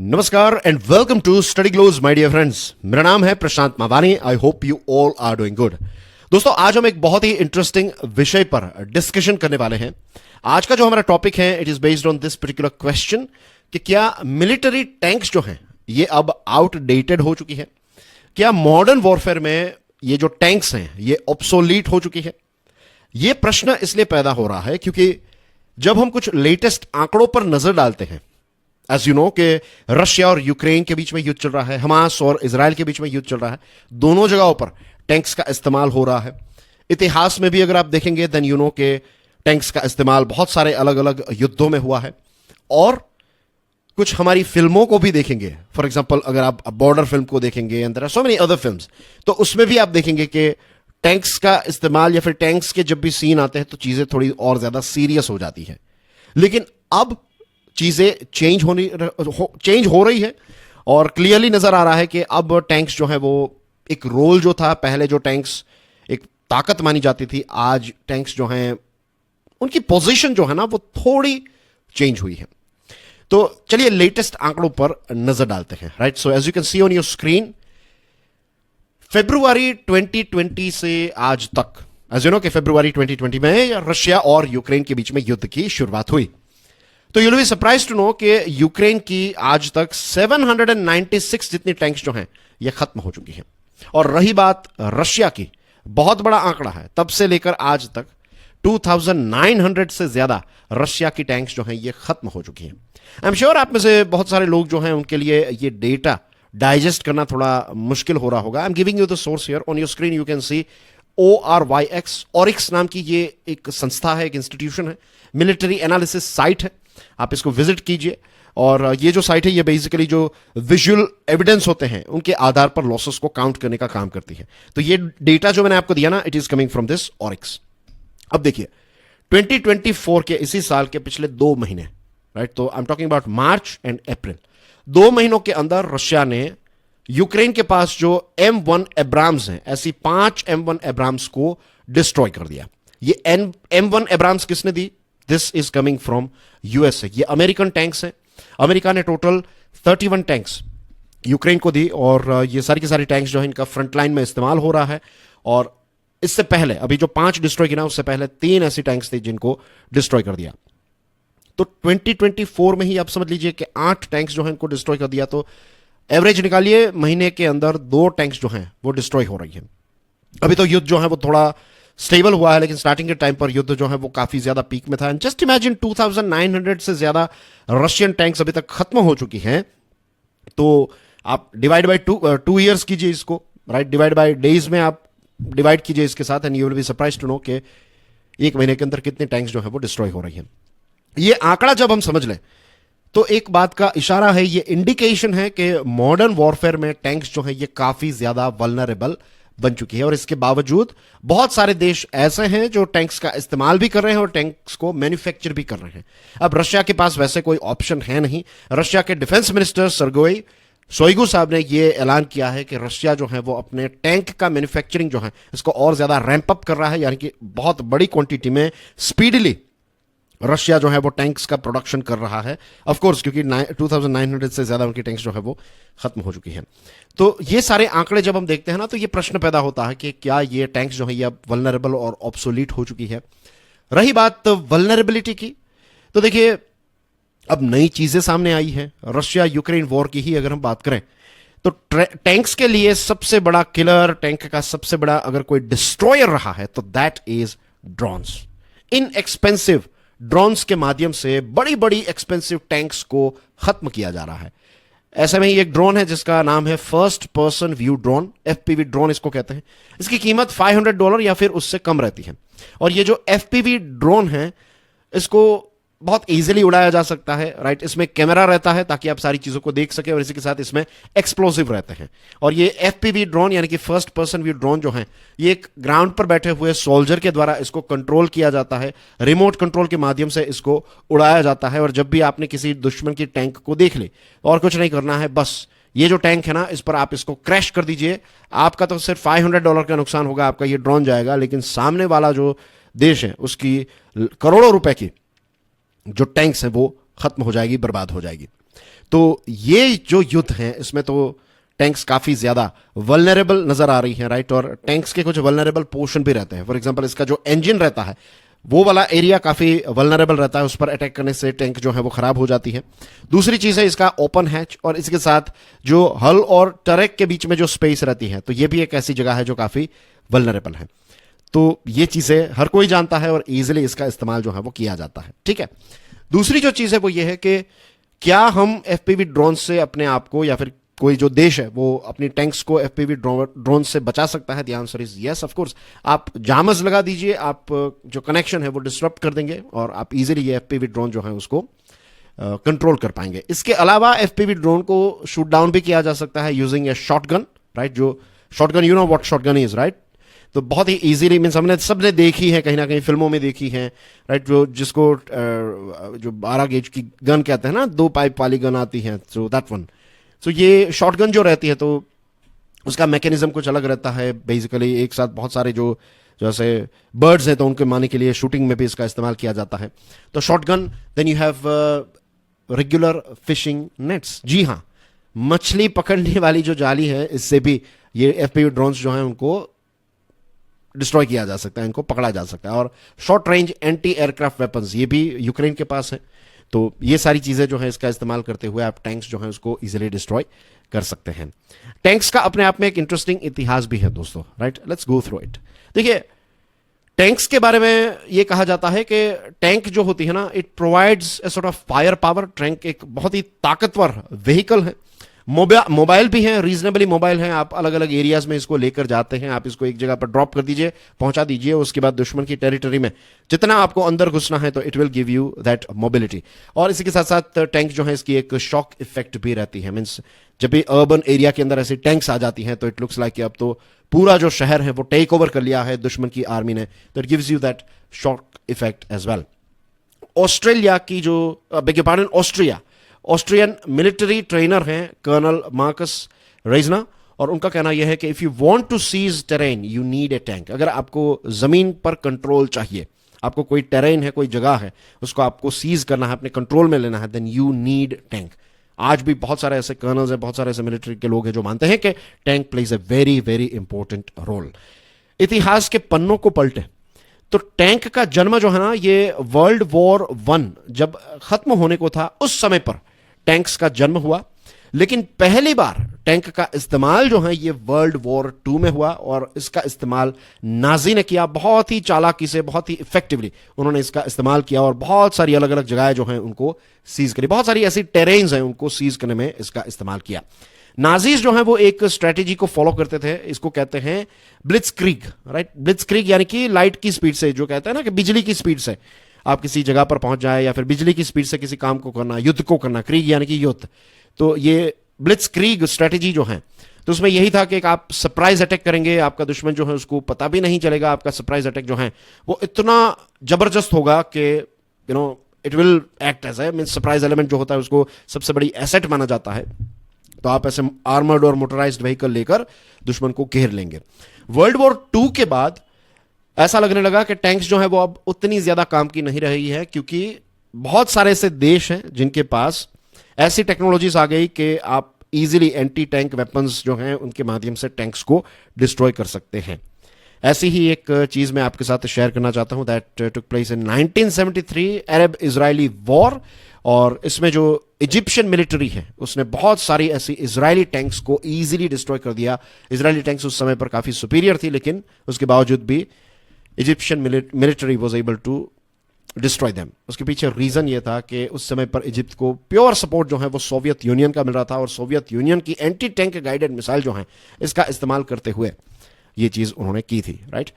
नमस्कार and welcome to study glows my dear friends. मेरा नाम है Prashant Mawani. I hope you all are doing good. दोस्तों, आज हम एक बहुत ही इंटरेस्टिंग विषय पर डिस्कशन करने वाले हैं। आज का जो हमारा टॉपिक है it is based on this particular question कि क्या मिलिट्री टैंक्स जो हैं ये अब आउटडेटेड हो चुकी है? क्या मॉडर्न वॉरफेयर में ये जो टैंक्स हैं ये ऑब्सोलीट हो चुकी है? ये प्रश्न इसलिए पैदा हो रहा है क्योंकि जब हम कुछ लेटेस्ट आंकड़ों पर नजर डालते हैं, एज यू नो कि रशिया और यूक्रेन के बीच में युद्ध चल रहा है, हमास और इजराइल के बीच में युद्ध चल रहा है, दोनों जगहों पर टैंक्स का इस्तेमाल हो रहा है। इतिहास में भी अगर आप देखेंगे देन यू नो कि टैंक्स का इस्तेमाल बहुत सारे अलग अलग युद्धों में हुआ है। और कुछ हमारी फिल्मों को भी देखेंगे, फॉर एग्जाम्पल अगर आप बॉर्डर फिल्म को देखेंगे and there are so many other films, तो उसमें भी आप देखेंगे कि टैंक्स का इस्तेमाल या फिर टैंक्स के जब भी सीन आते हैं तो चीजें थोड़ी और ज्यादा सीरियस हो जाती है। लेकिन अब चीजें चेंज हो रही है और क्लियरली नजर आ रहा है कि अब टैंक्स जो है वो एक रोल जो था, पहले जो टैंक्स एक ताकत मानी जाती थी, आज टैंक्स जो हैं उनकी पोजीशन जो है ना वो थोड़ी चेंज हुई है। तो चलिए लेटेस्ट आंकड़ों पर नजर डालते हैं। Right, so as you can see on your screen, फरवरी 2020 से आज तक, एज यू नो कि फरवरी 2020 में रशिया और यूक्रेन के बीच में युद्ध की शुरुआत हुई। तो you will be surprised to know कि यूक्रेन की आज तक 796 जितनी टैंक्स जो हैं ये खत्म हो चुकी हैं। और रही बात रशिया की, बहुत बड़ा आंकड़ा है, तब से लेकर आज तक 2900 से ज्यादा रशिया की टैंक्स जो हैं ये खत्म हो चुकी हैं। आई एम श्योर आप में से बहुत सारे लोग जो हैं उनके लिए ये डेटा डाइजेस्ट करना थोड़ा मुश्किल हो रहा होगा। I am giving you the source here on your screen. You can see ORYX, Oryx नाम की ये एक संस्था है, एक इंस्टीट्यूशन है, मिलिट्री एनालिसिस साइट है। आप इसको विजिट कीजिए और ये जो साइट है ये बेसिकली जो विजुअल एविडेंस होते हैं उनके आधार पर लॉसेस को काउंट करने का काम करती है। तो ये डेटा जो मैंने आपको दिया ना, it is coming from this Oryx. अब देखिए 2024 के इसी साल के पिछले 2 महीने, राइट, तो I am talking about March and April, 2 महीनों के अंदर रशिया ने यूक्रेन के पास जो M1 एब्राम्स हैं, ऐसी 5 M1 एब्राम्स को डिस्ट्रॉय कर दिया। ये M1 एब्राम्स किसने दी? This is coming from USA. ये अमेरिकन टैंक्स हैं। अमेरिका ने टोटल 31 टैंक्स यूक्रेन को दी और ये सारी की सारी टैंक्स जो है इनका फ्रंटलाइन में इस्तेमाल हो रहा है। और इससे पहले अभी जो 5 डिस्ट्रॉय किया, उससे पहले 3 ऐसी टैंक्स थी जिनको डिस्ट्रॉय कर दिया। तो 2024 में ही आप समझ लीजिए कि 8 टैंक्स जो है इनको डिस्ट्रॉय कर दिया। तो एवरेज निकालिए, महीने के अंदर 2 टैंक्स जो हैं वो डिस्ट्रॉय हो रही है। अभी तो युद्ध जो है वो थोड़ा स्टेबल हुआ है, लेकिन स्टार्टिंग के टाइम पर युद्ध जो है वो काफी ज्यादा पीक में था। एंड जस्ट इमेजिन 2900 से ज्यादा रशियन टैंक्स अभी तक खत्म हो चुकी हैं। तो आप डिवाइड बाय 2 ईयर्स कीजिए इसको, राइट, डिवाइड बाय डेज में आप डिवाइड कीजिए इसके साथ, and you will be surprised to know कि 1 महीने के अंदर कितने टैंक्स जो है वो डिस्ट्रॉय हो रही है। ये आंकड़ा जब हम समझ लें तो एक बात का इशारा है, ये इंडिकेशन है कि मॉडर्न वॉरफेयर में टैंक्स जो है ये काफी ज्यादा वल्नरेबल बन चुकी है। और इसके बावजूद बहुत सारे देश ऐसे हैं जो टैंक्स का इस्तेमाल भी कर रहे हैं और टैंक्स को मैन्युफैक्चर भी कर रहे हैं। अब रशिया के पास वैसे कोई ऑप्शन है नहीं। रशिया के डिफेंस मिनिस्टर सर्गेई शोइगु साहब ने यह ऐलान किया है कि रशिया जो है वो अपने टैंक का मैन्युफैक्चरिंग जो है इसको और ज्यादा रैंप अप कर रहा है, यानी कि बहुत बड़ी क्वांटिटी में स्पीडली रशिया जो है वो टैंक्स का प्रोडक्शन कर रहा है। ऑफ कोर्स क्योंकि 2900 से ज्यादा उनकी टैंक्स जो है वो खत्म हो चुकी है। तो ये सारे आंकड़े जब हम देखते हैं ना, तो ये प्रश्न पैदा होता है कि क्या ये टैंक्स जो है ये अब वल्नरेबल और ऑब्सोलीट हो चुकी है। रही बात वल्नरेबिलिटी की, तो देखिए अब नई चीजें सामने आई है। रशिया यूक्रेन वॉर की ही अगर हम बात करें तो टैंक्स के लिए सबसे बड़ा किलर, टैंक का सबसे बड़ा अगर कोई डिस्ट्रॉयर रहा है तो that is drones. Inexpensive drones के माध्यम से बड़ी बड़ी एक्सपेंसिव टैंक्स को खत्म किया जा रहा है। ऐसे में ही एक ड्रोन है जिसका नाम है first person view drone, FPV drone इसको कहते हैं। इसकी कीमत $500 या फिर उससे कम रहती है। और ये जो FPV ड्रोन है इसको बहुत इजीली उड़ाया जा सकता है, राइट। इसमें कैमरा रहता है ताकि आप सारी चीजों को देख सके और इसी के साथ इसमें एक्सप्लोसिव रहते हैं। और ये FPV ड्रोन यानी कि फर्स्ट पर्सन व्यू ड्रोन जो है ये एक ग्राउंड पर बैठे हुए सोल्जर के द्वारा इसको कंट्रोल किया जाता है। रिमोट कंट्रोल के माध्यम से इसको उड़ाया जाता है। और जब भी आपने किसी दुश्मन की टैंक को देख ली, और कुछ नहीं करना है, बस ये जो टैंक है ना इस पर आप इसको क्रैश कर दीजिए। आपका तो सिर्फ $500 का नुकसान होगा, आपका ये ड्रोन जाएगा, लेकिन सामने वाला जो देश है उसकी करोड़ों रुपए की जो टैंक्स हैं वो खत्म हो जाएगी, बर्बाद हो जाएगी। तो ये जो युद्ध है इसमें तो टैंक्स काफी ज्यादा वल्नरेबल नजर आ रही हैं, राइट। और टैंक्स के कुछ वल्नरेबल पोर्शन भी रहते हैं। फॉर एग्जांपल इसका जो इंजन रहता है वो वाला एरिया काफी वल्नरेबल रहता है, उस पर अटैक करने से टैंक जो है वो खराब हो जाती है। दूसरी चीज है इसका ओपन हैच, और इसके साथ जो हल और टरक के बीच में जो स्पेस रहती है, तो ये भी एक ऐसी जगह है जो काफी वल्नरेबल है। तो ये चीजें हर कोई जानता है और इजीली इसका इस्तेमाल जो है वो किया जाता है, ठीक है। दूसरी जो चीज है वो ये है कि क्या हम एफपीवी ड्रोन से अपने आप को, या फिर कोई जो देश है वो अपनी टैंक्स को एफपीवी ड्रोन से बचा सकता है? The answer is yes, of course. आप जामर्स लगा दीजिए, आप जो कनेक्शन है वो डिस्टर्ब कर देंगे और आप इजीली ये एफपीवी ड्रोन जो है उसको कंट्रोल कर पाएंगे। इसके अलावा एफपीवी ड्रोन को शूट डाउन भी किया जा सकता है यूजिंग ए शॉटगन, राइट। जो shotgun, you know what shotgun is, right. तो बहुत ही इजीली, मीन्स हमने सबने देखी है, कहीं ना कहीं फिल्मों में देखी है, राइट। जो जिसको जो 12 गेज की गन कहते हैं ना, 2 पाइप वाली गन आती है, सो दैट वन। सो ये शॉटगन जो रहती है तो उसका मैकेनिज्म कुछ अलग रहता है। बेसिकली एक साथ बहुत सारे जो जैसे बर्ड्स हैं तो उनके मारने के लिए शूटिंग में भी इसका इस्तेमाल किया जाता है। तो shotgun, then you have regular fishing nets. जी हाँ, मछली पकड़ने वाली जो जाली है इससे भी ये एफपीवी ड्रोन्स जो हैं उनको डिस्ट्रॉय किया जा सकता है, इनको पकड़ा जा सकता है। और short range anti aircraft weapons ये भी यूक्रेन के पास है। तो ये सारी चीजें जो है इसका इस्तेमाल करते हुए आप टैंक्स जो है उसको इजीली डिस्ट्रॉय कर सकते हैं। टैंक्स का अपने आप में एक इंटरेस्टिंग इतिहास भी है दोस्तों, right. Let's go through it. देखिए, टैंक्स के बारे में ये कहा जाता है कि टैंक जो होती है ना, it provides a sort of fire power. Tank एक बहुत ही ताकतवर व्हीकल है। मोबाइल भी है, रीजनेबली मोबाइल है। आप अलग अलग एरियाज में इसको लेकर जाते हैं, आप इसको एक जगह पर ड्रॉप कर दीजिए, पहुंचा दीजिए, उसके बाद दुश्मन की टेरिटरी में जितना आपको अंदर घुसना है तो it will give you that mobility. और इसी के साथ साथ टैंक जो है इसकी एक शॉक इफेक्ट भी रहती है। मीन्स जब भी अर्बन एरिया के अंदर ऐसी टैंक्स आ जाती हैं तो इट लुक्स लाइक कि अब तो पूरा जो शहर है वो टेक ओवर कर लिया है दुश्मन की आर्मी ने, तो it gives you that shock effect as well. Australia की जो ऑस्ट्रियन मिलिट्री ट्रेनर हैं कर्नल मार्कस रेजना, और उनका कहना यह है कि if you want to seize terrain you need a tank. अगर आपको जमीन पर कंट्रोल चाहिए, आपको कोई टेरेन है, कोई जगह है, उसको आपको सीज करना है, अपने कंट्रोल में लेना है, देन यू नीड टैंक। आज भी बहुत सारे ऐसे कर्नल्स हैं, बहुत सारे ऐसे मिलिट्री के लोग हैं जो मानते हैं कि tank plays a very very important role. इतिहास के पन्नों को पलटे तो टैंक का जन्म जो है ना, ये वर्ल्ड वॉर 1 जब खत्म होने को था उस समय पर टैंक्स का जन्म हुआ। लेकिन पहली बार टैंक का इस्तेमाल जो है ये वर्ल्ड वॉर 2 में हुआ, और इसका इस्तेमाल नाजी ने किया बहुत ही चालाकी से, बहुत ही इफेक्टिवली उन्होंने इसका इस्तेमाल किया, और बहुत सारी अलग अलग जगहें जो हैं उनको सीज करी, बहुत सारी ऐसी टेरेन्स हैं उनको सीज करने में इसका इस्तेमाल किया। नाजीज जो है वो एक स्ट्रेटेजी को फॉलो करते थे, इसको कहते हैं ब्लिट्जक्रीग, राइट। ब्लिट्जक्रीग यानी कि लाइट की स्पीड से, जो कहते हैं ना कि बिजली की स्पीड से आप किसी जगह पर पहुंच जाए, या फिर बिजली की स्पीड से किसी काम को करना, युद्ध को करना, क्रीग यानी कि युद्ध। तो ये ब्लिट्जक्रीग स्ट्रेटेजी जो है, तो उसमें यही था कि आप सरप्राइज अटैक करेंगे, आपका दुश्मन जो है उसको पता भी नहीं चलेगा। आपका सरप्राइज अटैक जो है वो इतना जबरदस्त होगा कि you know it will act as a means surprise element जो होता है उसको सबसे बड़ी एसेट माना जाता है। तो आप ऐसे आर्मर्ड और मोटराइज्ड व्हीकल लेकर दुश्मन को घेर लेंगे। वर्ल्ड वॉर 2 के बाद ऐसा लगने लगा कि टैंक्स जो है वो अब उतनी ज्यादा काम की नहीं रही है, क्योंकि बहुत सारे ऐसे देश हैं जिनके पास ऐसी टेक्नोलॉजीज आ गई कि आप इजीली एंटी टैंक वेपन्स जो हैं उनके माध्यम से टैंक्स को डिस्ट्रॉय कर सकते हैं। ऐसी ही एक चीज मैं आपके साथ शेयर करना चाहता हूं that took place in 1973 Arab Israeli war, और इसमें जो इजिप्शियन मिलिट्री है उसने बहुत सारी ऐसी इजरायली टैंक्स को इजीली डिस्ट्रॉय कर दिया। इजरायली टैंक्स उस समय पर काफी सुपीरियर थी, लेकिन उसके बावजूद भी Egyptian military was able to destroy them. उसके पीछे रीजन ये था कि उस समय पर इजिप्ट को प्योर सपोर्ट जो है वो सोवियत यूनियन का मिल रहा था, और सोवियत यूनियन की एंटी टैंक गाइडेड मिसाइल जो है इसका इस्तेमाल करते हुए ये चीज उन्होंने की थी, राइट।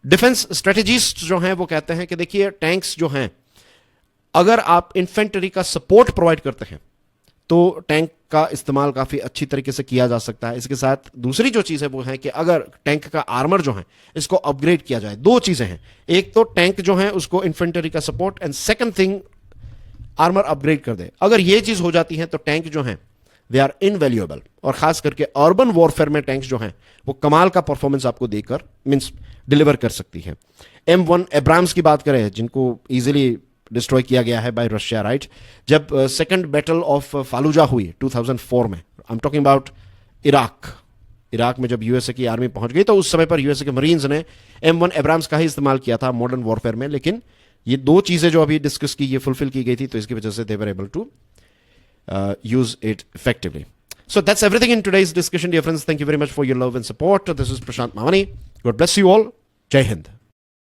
डिफेंस स्ट्रेटेजिस्ट जो हैं वो कहते हैं कि देखिए टैंक्स जो हैं, अगर आप इन्फेंट्री का सपोर्ट प्रोवाइड करते हैं तो टैंक का इस्तेमाल काफी अच्छी तरीके से किया जा सकता है। इसके साथ दूसरी जो चीज है वो है कि अगर टैंक का आर्मर जो है इसको अपग्रेड किया जाए, दो चीजें हैं, एक तो टैंक जो है उसको इन्फेंट्री का support, and second thing armour upgrade कर दे। अगर ये चीज हो जाती है तो टैंक जो है दे आर इनवैल्यूएबल, और खास करके अर्बन वॉरफेयर में टैंक्स जो हैं वो कमाल का परफॉर्मेंस आपको देकर मींस डिलीवर कर सकती है। M1 एब्राम्स की बात करें, जिनको इजीली डिस्ट्रॉय किया गया है बाय रशिया, राइट? जब सेकंड बैटल ऑफ फालूजा हुई 2004 में, I am talking about Iraq में जब यूएसए की आर्मी पहुंच गई तो उस समय पर यूएसए के मरीन्स ने M1 एब्राम्स का ही इस्तेमाल किया था मॉडर्न वॉरफेयर में, लेकिन ये दो चीजें जो अभी डिस्कस की ये फुलफिल की गई थी, तो इसकी वजह से they were able to use it effectively. So that's everything in today's discussion, dear friends. Thank you very much for your love and support. This is Prashant Mawani. God bless you all. Jai Hind.